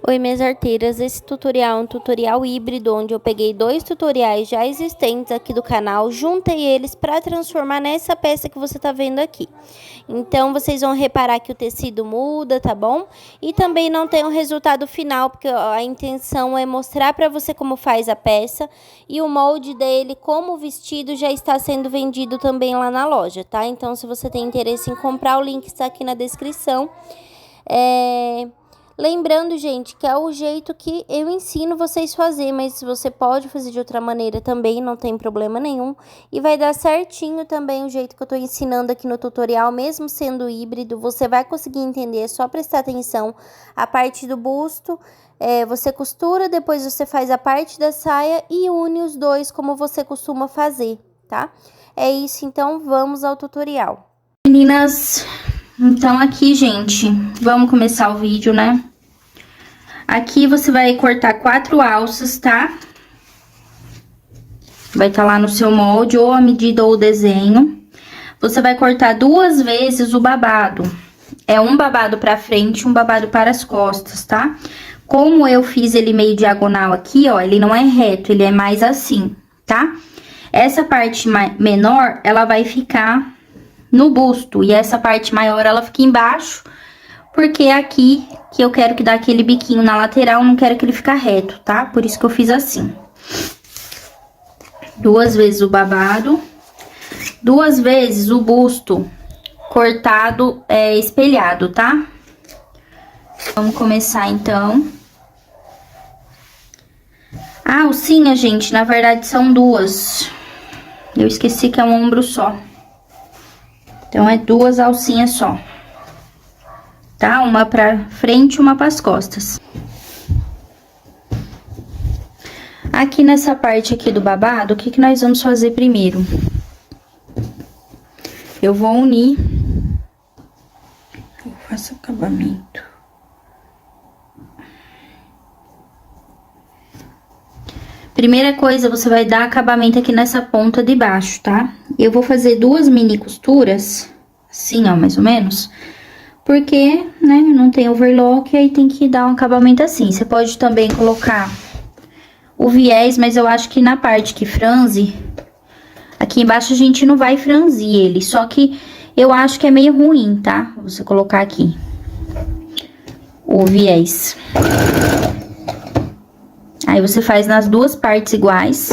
Oi, minhas arteiras, esse tutorial é um tutorial híbrido, onde eu peguei 2 tutoriais já existentes aqui do canal, juntei eles para transformar nessa peça que você tá vendo aqui. Então, vocês vão reparar que o tecido muda, tá bom? E também não tem um resultado final, porque a intenção é mostrar para você como faz a peça, e o molde dele, como o vestido, já está sendo vendido também lá na loja, tá? Então, se você tem interesse em comprar, o link está aqui na descrição. Lembrando, gente, que é o jeito que eu ensino vocês a fazer, mas você pode fazer de outra maneira também, não tem problema nenhum. E vai dar certinho também o jeito que eu tô ensinando aqui no tutorial, mesmo sendo híbrido, você vai conseguir entender, é só prestar atenção. A parte do busto, você costura, depois você faz a parte da saia e une os dois como você costuma fazer, tá? É isso, então vamos ao tutorial. Meninas, então aqui, gente, vamos começar o vídeo, né? Aqui você vai cortar 4 alças, tá? Vai estar lá no seu molde, ou a medida ou o desenho. Você vai cortar 2 vezes o babado. É um babado pra frente, um babado para as costas, tá? Como eu fiz ele meio diagonal aqui, ó, ele não é reto, ele é mais assim, tá? Essa parte menor, ela vai ficar no busto, e essa parte maior, ela fica embaixo, porque é aqui que eu quero que dá aquele biquinho na lateral, não quero que ele fique reto, tá? Por isso que eu fiz assim. 2 vezes o babado, 2 vezes o busto cortado, espelhado, tá? Vamos começar, então. A alcinha, gente, na verdade são 2. Eu esqueci que é um ombro só. Então, é 2 alcinhas só. Tá? Uma pra frente e uma pras costas. Aqui nessa parte aqui do babado, o que que nós vamos fazer primeiro? Eu vou unir. Eu faço acabamento. Primeira coisa, você vai dar acabamento aqui nessa ponta de baixo, tá? Eu vou fazer 2 mini costuras, assim, ó, mais ou menos. Porque, né, não tem overlock, aí tem que dar um acabamento assim. Você pode também colocar o viés, mas eu acho que na parte que franze, aqui embaixo a gente não vai franzir ele. Só que eu acho que é meio ruim, tá? Você colocar aqui o viés. Aí você faz nas 2 partes iguais.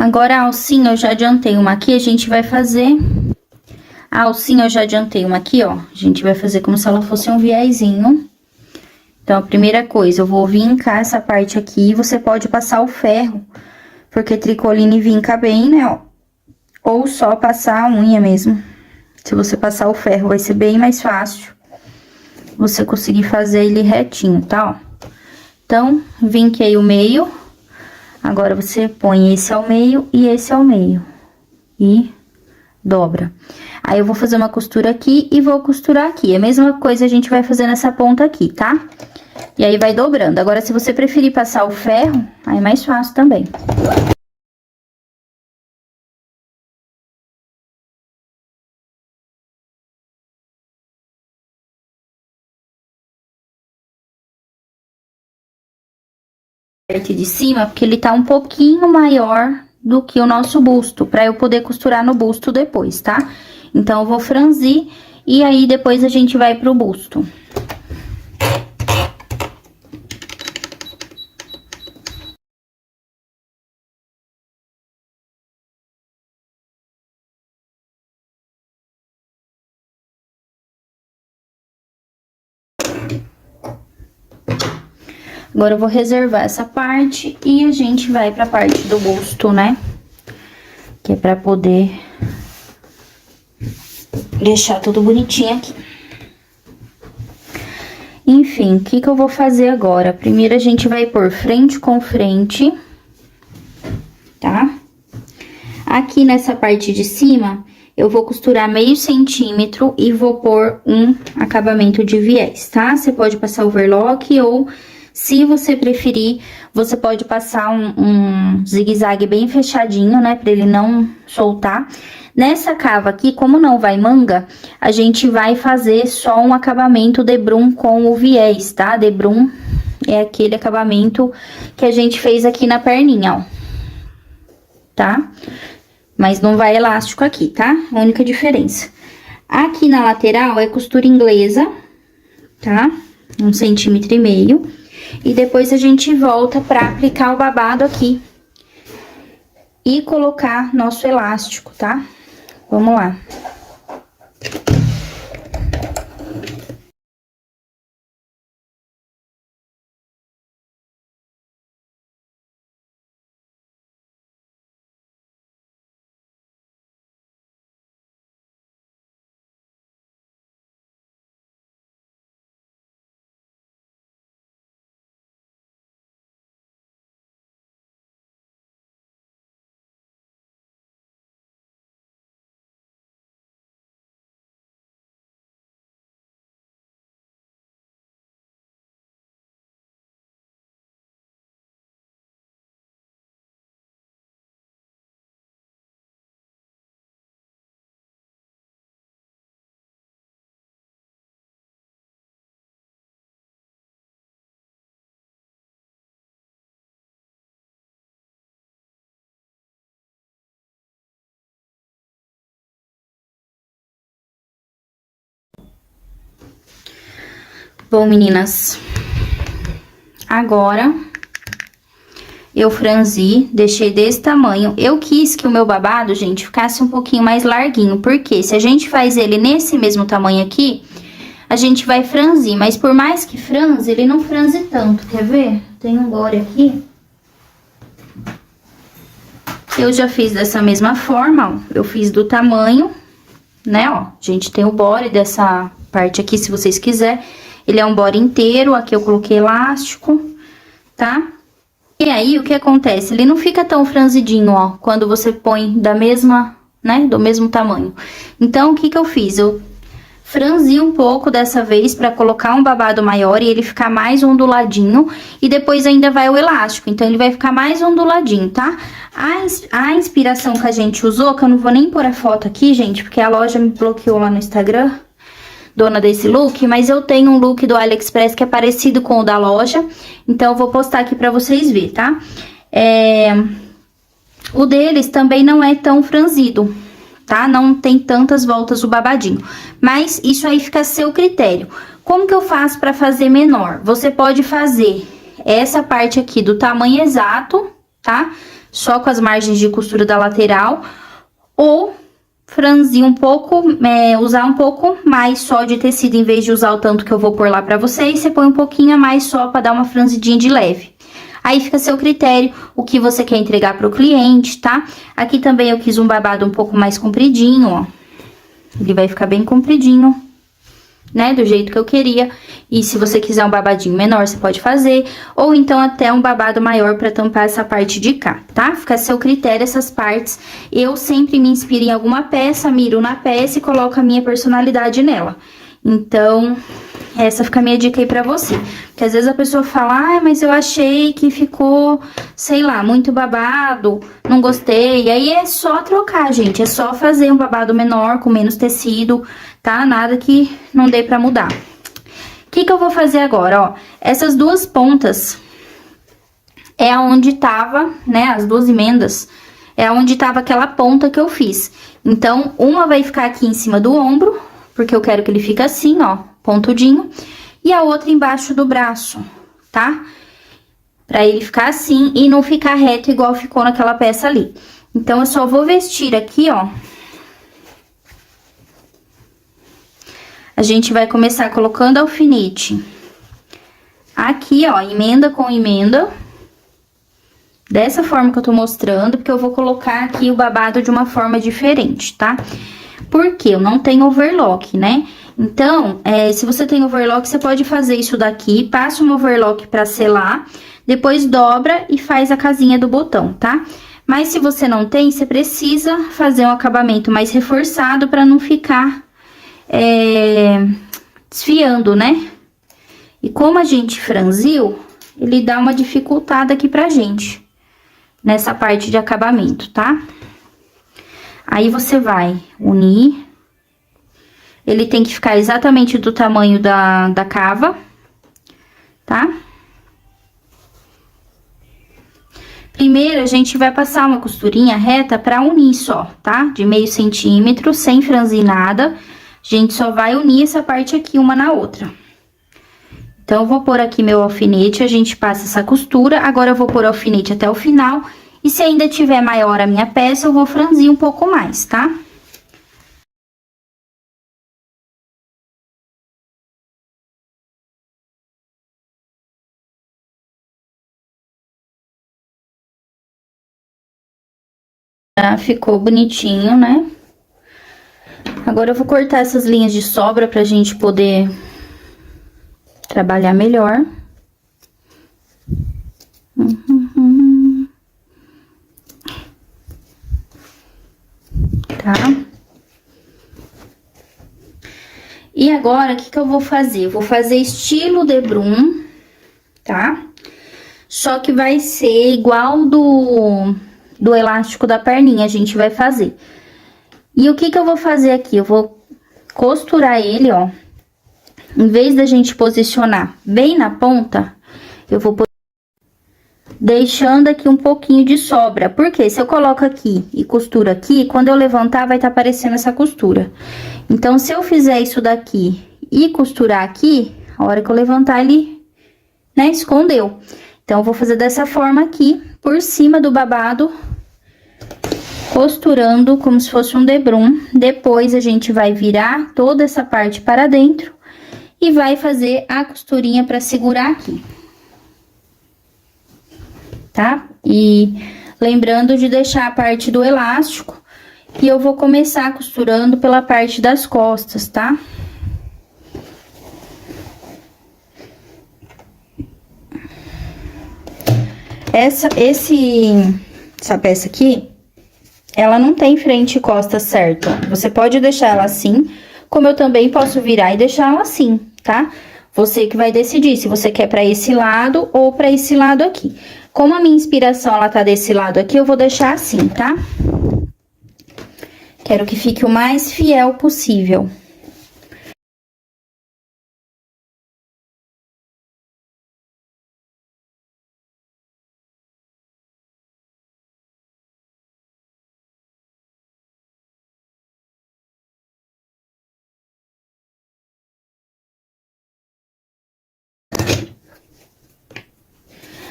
Agora, a alcinha eu já adiantei uma aqui, a gente vai fazer... A alcinha eu já adiantei uma aqui, ó. A gente vai fazer como se ela fosse um viésinho. Então, a primeira coisa, eu vou vincar essa parte aqui. Você pode passar o ferro, porque tricoline vinca bem, né, ó. Ou só passar a unha mesmo. Se você passar o ferro, vai ser bem mais fácil você conseguir fazer ele retinho, tá, ó. Então, vinquei o meio. Agora, você põe esse ao meio e esse ao meio. E dobra. Aí, eu vou fazer uma costura aqui e vou costurar aqui. A mesma coisa a gente vai fazer nessa ponta aqui, tá? E aí, vai dobrando. Agora, se você preferir passar o ferro, aí é mais fácil também. Parte de cima, porque ele tá um pouquinho maior do que o nosso busto, pra eu poder costurar no busto depois, tá? Então, eu vou franzir e aí depois a gente vai pro busto. Agora, eu vou reservar essa parte e a gente vai pra parte do busto, né? Que é pra poder deixar tudo bonitinho aqui. Enfim, o que que eu vou fazer agora? Primeiro a gente vai pôr frente com frente, tá? Aqui nessa parte de cima, eu vou costurar meio centímetro e vou pôr um acabamento de viés, tá? Você pode passar overlock ou, se você preferir, você pode passar um zigue-zague bem fechadinho, né? Pra ele não soltar. Nessa cava aqui, como não vai manga, a gente vai fazer só um acabamento debrum com o viés, tá? Debrum é aquele acabamento que a gente fez aqui na perninha, ó. Tá? Mas não vai elástico aqui, tá? A única diferença. Aqui na lateral é costura inglesa, tá? 1,5 centímetros. E depois a gente volta pra aplicar o babado aqui. E colocar nosso elástico, tá? Vamos lá. Bom, meninas, agora eu franzi, deixei desse tamanho. Eu quis que o meu babado, gente, ficasse um pouquinho mais larguinho, porque se a gente faz ele nesse mesmo tamanho aqui, a gente vai franzir, mas por mais que franze, ele não franze tanto, quer ver? Tem um bore aqui. Eu já fiz dessa mesma forma, ó, eu fiz do tamanho, né, ó. A gente tem o bore dessa parte aqui, se vocês quiserem. Ele é um bore inteiro, aqui eu coloquei elástico, tá? E aí, o que acontece? Ele não fica tão franzidinho, ó, quando você põe da mesma, né, do mesmo tamanho. Então, o que que eu fiz? Eu franzi um pouco dessa vez pra colocar um babado maior e ele ficar mais onduladinho. E depois ainda vai o elástico, então ele vai ficar mais onduladinho, tá? A inspiração que a gente usou, que eu não vou nem pôr a foto aqui, gente, porque a loja me bloqueou lá no Instagram, dona desse look, mas eu tenho um look do AliExpress que é parecido com o da loja, então eu vou postar aqui pra vocês verem, tá? O deles também não é tão franzido, tá? Não tem tantas voltas o babadinho, mas isso aí fica a seu critério. Como que eu faço pra fazer menor? Você pode fazer essa parte aqui do tamanho exato, tá? Só com as margens de costura da lateral, ou franzir um pouco, usar um pouco mais só de tecido, em vez de usar o tanto que eu vou pôr lá pra vocês, você põe um pouquinho a mais só pra dar uma franzidinha de leve. Aí fica a seu critério, o que você quer entregar pro cliente, tá? Aqui também eu quis um babado um pouco mais compridinho, ó. Ele vai ficar bem compridinho, né? Do jeito que eu queria. E se você quiser um babadinho menor, você pode fazer. Ou então até um babado maior pra tampar essa parte de cá, tá? Fica a seu critério essas partes. Eu sempre me inspiro em alguma peça, miro na peça e coloco a minha personalidade nela. Então, essa fica a minha dica aí pra você. Porque às vezes a pessoa fala, ai, mas eu achei que ficou, sei lá, muito babado, não gostei. E aí é só trocar, gente. É só fazer um babado menor, com menos tecido, tá? Nada que não dê pra mudar. O que que eu vou fazer agora, ó? Essas duas pontas é onde tava, né, as duas emendas, é onde tava aquela ponta que eu fiz. Então, uma vai ficar aqui em cima do ombro, porque eu quero que ele fique assim, ó, pontudinho. E a outra embaixo do braço, tá? Pra ele ficar assim e não ficar reto igual ficou naquela peça ali. Então, eu só vou vestir aqui, ó. A gente vai começar colocando alfinete aqui, ó, emenda com emenda. Dessa forma que eu tô mostrando, porque eu vou colocar aqui o babado de uma forma diferente, tá? Porque eu não tenho overlock, né? Então, se você tem overlock, você pode fazer isso daqui, passa um overlock pra selar, depois dobra e faz a casinha do botão, tá? Mas se você não tem, você precisa fazer um acabamento mais reforçado pra não ficar desfiando, né? E como a gente franziu, ele dá uma dificultada aqui pra gente, nessa parte de acabamento, tá? Aí, você vai unir. Ele tem que ficar exatamente do tamanho da cava, tá? Primeiro, a gente vai passar uma costurinha reta pra unir só, tá? De meio centímetro, sem franzir nada. A gente só vai unir essa parte aqui uma na outra. Então, eu vou pôr aqui meu alfinete, a gente passa essa costura. Agora, eu vou pôr o alfinete até o final. E se ainda tiver maior a minha peça, eu vou franzir um pouco mais, tá? Já ficou bonitinho, né? Agora, eu vou cortar essas linhas de sobra pra gente poder trabalhar melhor. Tá? E agora, o que que eu vou fazer? Eu vou fazer estilo debrum, tá? Só que vai ser igual do elástico da perninha, a gente vai fazer. E o que que eu vou fazer aqui? Eu vou costurar ele, ó. Em vez da gente posicionar bem na ponta, eu vou deixando aqui um pouquinho de sobra. Porque se eu coloco aqui e costuro aqui, quando eu levantar vai estar aparecendo essa costura. Então, se eu fizer isso daqui e costurar aqui, a hora que eu levantar ele, né, escondeu. Então, eu vou fazer dessa forma aqui, por cima do babado, costurando como se fosse um debrum. Depois, a gente vai virar toda essa parte para dentro e vai fazer a costurinha para segurar aqui. Tá? E lembrando de deixar a parte do elástico, e eu vou começar costurando pela parte das costas, tá? Essa peça aqui, ela não tem frente e costa certo. Você pode deixar ela assim, como eu também posso virar e deixar ela assim, tá? Você que vai decidir se você quer pra esse lado ou pra esse lado aqui. Como a minha inspiração, ela tá desse lado aqui, eu vou deixar assim, tá? Quero que fique o mais fiel possível.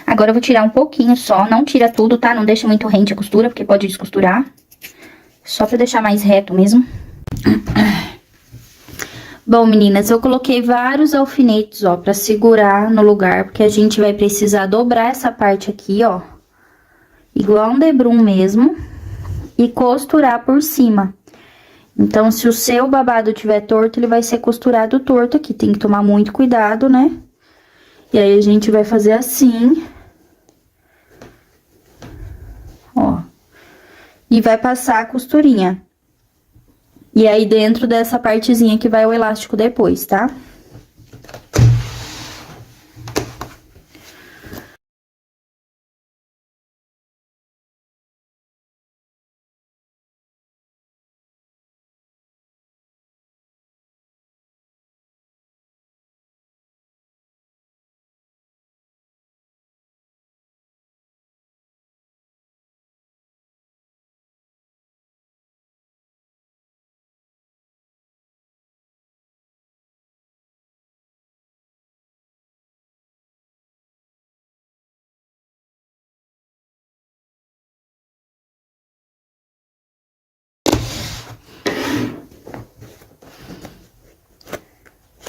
Agora, eu vou tirar um pouquinho só, não tira tudo, tá? Não deixa muito rente a costura, porque pode descosturar. Só pra deixar mais reto mesmo. Bom, meninas, eu coloquei vários alfinetes, ó, pra segurar no lugar, porque a gente vai precisar dobrar essa parte aqui, ó. Igual um debrum mesmo. E costurar por cima. Então, se o seu babado tiver torto, ele vai ser costurado torto aqui. Tem que tomar muito cuidado, né? E aí, a gente vai fazer assim. Ó. E vai passar a costurinha. E aí, dentro dessa partezinha que vai o elástico depois, tá?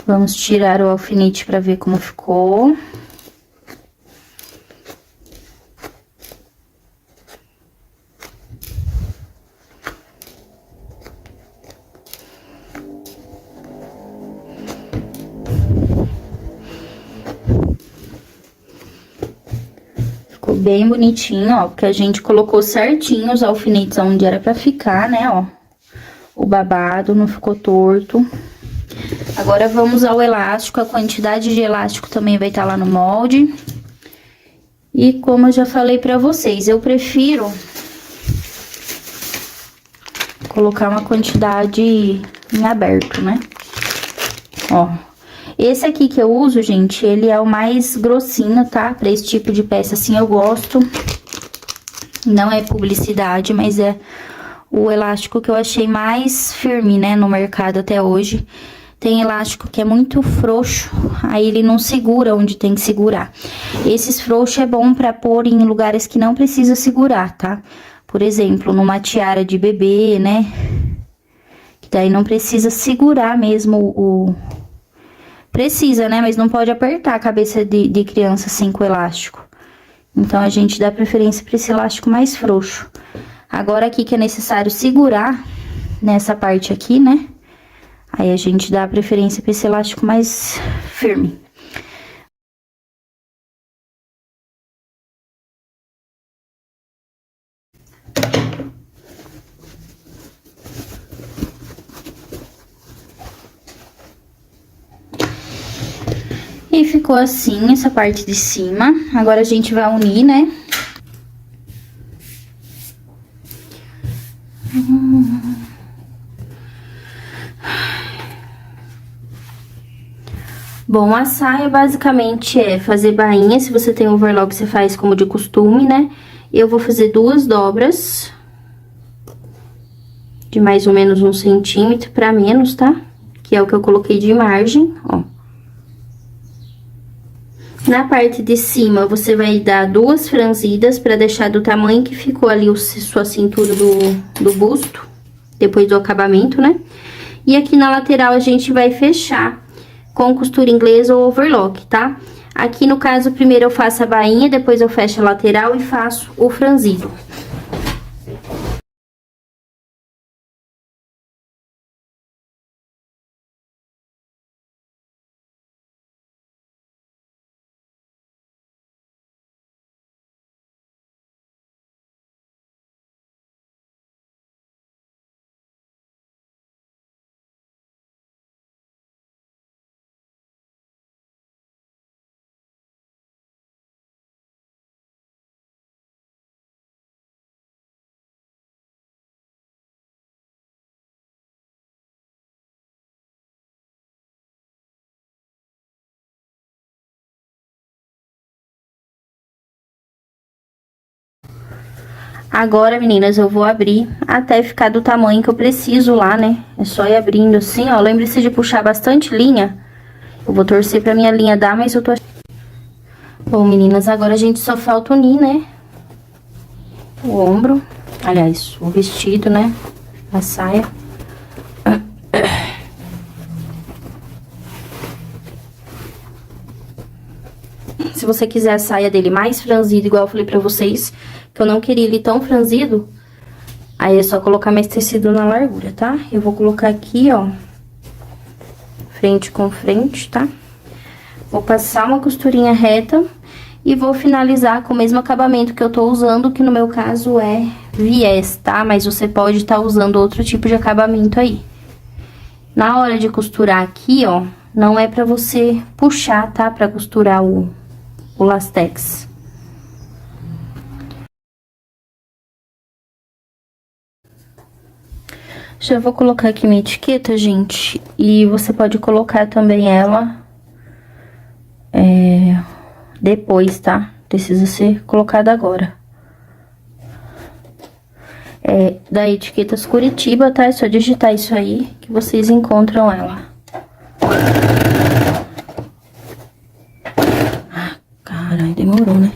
Vamos tirar o alfinete pra ver como ficou. Ficou bem bonitinho, ó, porque a gente colocou certinho os alfinetes onde era pra ficar, né, ó. O babado não ficou torto. Agora, vamos ao elástico. A quantidade de elástico também vai estar lá no molde. E como eu já falei pra vocês, eu prefiro colocar uma quantidade em aberto, né? Ó, esse aqui que eu uso, gente, ele é o mais grossinho, tá? Pra esse tipo de peça, assim, eu gosto. Não é publicidade, mas é o elástico que eu achei mais firme, né, no mercado até hoje. Tem elástico que é muito frouxo, aí ele não segura onde tem que segurar. Esses frouxos é bom pra pôr em lugares que não precisa segurar, tá? Por exemplo, numa tiara de bebê, né? Que daí não precisa segurar mesmo o... Precisa, né? Mas não pode apertar a cabeça de criança assim com elástico. Então, a gente dá preferência pra esse elástico mais frouxo. Agora, aqui que é necessário segurar nessa parte aqui, né? Aí, a gente dá preferência pra esse elástico mais firme. E ficou assim, essa parte de cima. Agora, a gente vai unir, né? Bom, a saia basicamente é fazer bainha. Se você tem overlock, você faz como de costume, né? Eu vou fazer 2 dobras de mais ou menos 1 centímetro pra menos, tá? Que é o que eu coloquei de margem, ó. Na parte de cima, você vai dar 2 franzidas pra deixar do tamanho que ficou ali sua cintura do busto, depois do acabamento, né? E aqui na lateral, a gente vai fechar com costura inglesa ou overlock, tá? Aqui, no caso, primeiro eu faço a bainha, depois eu fecho a lateral e faço o franzido. Agora, meninas, eu vou abrir até ficar do tamanho que eu preciso lá, né? É só ir abrindo assim, ó. Lembre-se de puxar bastante linha. Eu vou torcer pra minha linha dar, mas eu tô... Bom, meninas, agora a gente só falta unir, né? O ombro. Aliás, o vestido, né? A saia. Se você quiser a saia dele mais franzida, igual eu falei pra vocês, que eu não queria ele tão franzido, aí é só colocar mais tecido na largura, tá? Eu vou colocar aqui, ó, frente com frente, tá? Vou passar uma costurinha reta e vou finalizar com o mesmo acabamento que eu tô usando, que no meu caso é viés, tá? Mas você pode estar usando outro tipo de acabamento aí. Na hora de costurar aqui, ó, não é pra você puxar, tá? Pra costurar o lastex. Já vou colocar aqui minha etiqueta, gente, e você pode colocar também ela depois, tá? Precisa ser colocada agora. É da Etiquetas Curitiba, tá? É só digitar isso aí que vocês encontram ela. Caralho, demorou, né?